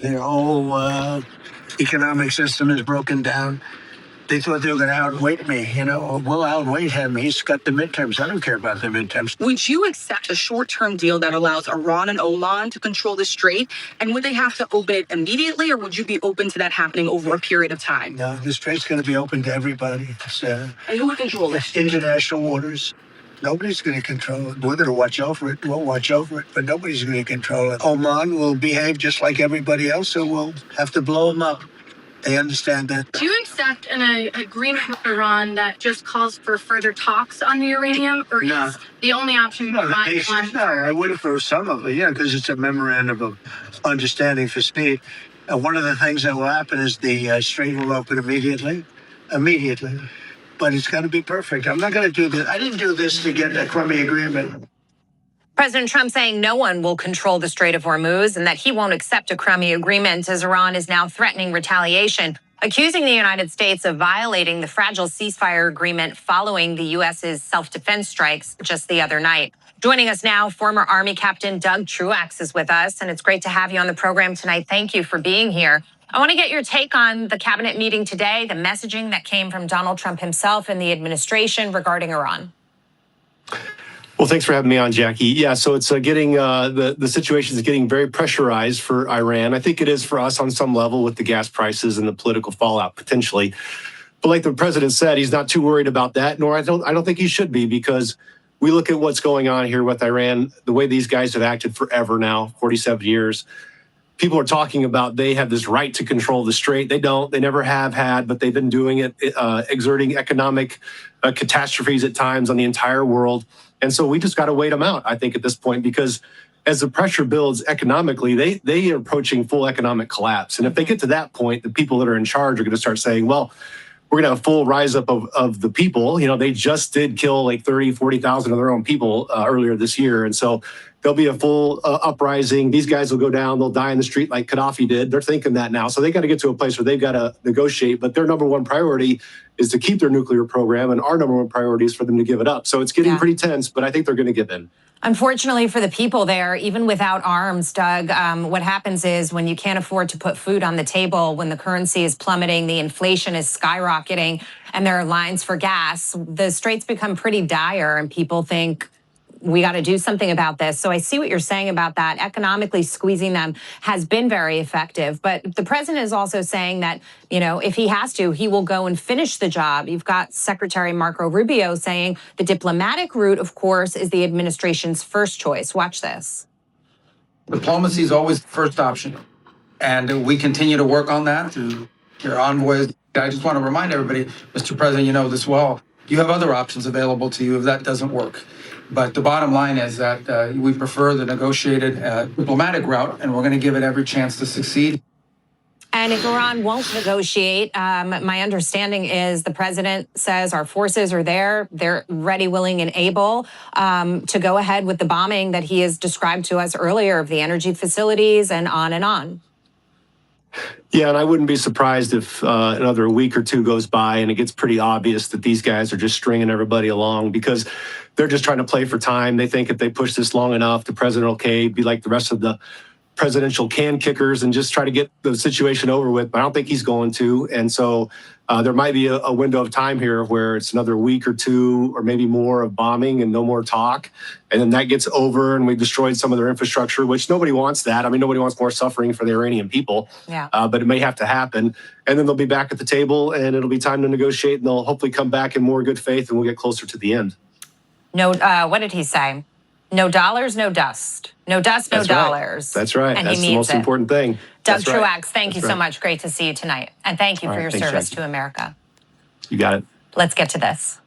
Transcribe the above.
Their whole economic system is broken down. They thought they were going to outweight me. We'll outweight him. He's got the midterms. I don't care about the midterms. Would you accept a short-term deal that allows Iran and Oman to control the strait? And would they have to open it immediately, or would you be open to that happening over a period of time? No, the strait's going to be open to everybody. It's, and who would control it? International waters. Nobody's going to control it. We're going to watch over it. We'll watch over it, but nobody's going to control it. Oman will behave just like everybody else, so we'll have to blow them up. They understand that. Do you accept an agreement with Iran that just calls for further talks on the uranium, or is the only option? No, I would for some of it, because it's a memorandum of understanding for speed. And one of the things that will happen is the strait will open immediately. But it's got to be perfect. I'm not going to do this. I didn't do this to get a crummy agreement. President Trump saying no one will control the Strait of Hormuz and that he won't accept a crummy agreement, as Iran is now threatening retaliation, accusing the United States of violating the fragile ceasefire agreement following the U.S.'s self-defense strikes just the other night. Joining us now, former Army Captain DougTruax is with us, and it's great to have you on the program tonight. Thank you for being here. I want to get your take on the cabinet meeting today, the messaging that came from Donald Trump himself and the administration regarding Iran. Well, thanks for having me on, Jackie. Yeah, so it's getting the situation is getting very pressurized for Iran. I think it is for us on some level with the gas prices and the political fallout potentially. But like the president said, he's not too worried about that, nor I don't think he should be, because we look at what's going on here with Iran, the way these guys have acted forever now, 47 years. People are talking about they have this right to control the strait. They don't. They never have had, but they've been doing it, exerting economic catastrophes at times on the entire world. And so we just got to wait them out, I think, at this point, because as the pressure builds economically, they are approaching full economic collapse. And if they get to that point, the people that are in charge are going to start saying, well, we're going to have a full rise up of the people. They just did kill like 30, 40,000 of their own people earlier this year. And so there'll be a full uprising. These guys will go down. They'll die in the street like Gaddafi did. They're thinking that now. So they got to get to a place where they've got to negotiate. But their number one priority is to keep their nuclear program. And our number one priority is for them to give it up. So it's getting pretty tense, but I think they're going to give in. Unfortunately for the people there, even without arms, Doug, what happens is when you can't afford to put food on the table, when the currency is plummeting, the inflation is skyrocketing, and there are lines for gas, the straits become pretty dire, and people think, we got to do something about this. So I see what you're saying about that. Economically squeezing them has been very effective. But the president is also saying that, if he has to, he will go and finish the job. You've got Secretary Marco Rubio saying the diplomatic route, of course, is the administration's first choice. Watch this. Diplomacy is always the first option. And we continue to work on that through your envoys. I just want to remind everybody, Mr. President, you know this well, you have other options available to you if that doesn't work. But the bottom line is that we prefer the negotiated diplomatic route, and we're going to give it every chance to succeed. And if Iran won't negotiate, my understanding is the president says our forces are there. They're ready, willing, and able to go ahead with the bombing that he has described to us earlier of the energy facilities and on and on. Yeah, and I wouldn't be surprised if another week or two goes by and it gets pretty obvious that these guys are just stringing everybody along because they're just trying to play for time. They think if they push this long enough, the president will be like the rest of the presidential can kickers and just try to get the situation over with. But I don't think he's going to. And so there might be a window of time here where it's another week or two or maybe more of bombing and no more talk. And then that gets over and we've destroyed some of their infrastructure, which nobody wants that. I mean, nobody wants more suffering for the Iranian people. Yeah. But it may have to happen. And then they'll be back at the table and it'll be time to negotiate and they'll hopefully come back in more good faith and we'll get closer to the end. No, what did he say? No dollars, no dust. No dust, no dollars. That's right. And that's the most important thing. DougTruax, thank you so much. Great to see you tonight. And thank you for your service to America. You got it. Let's get to this.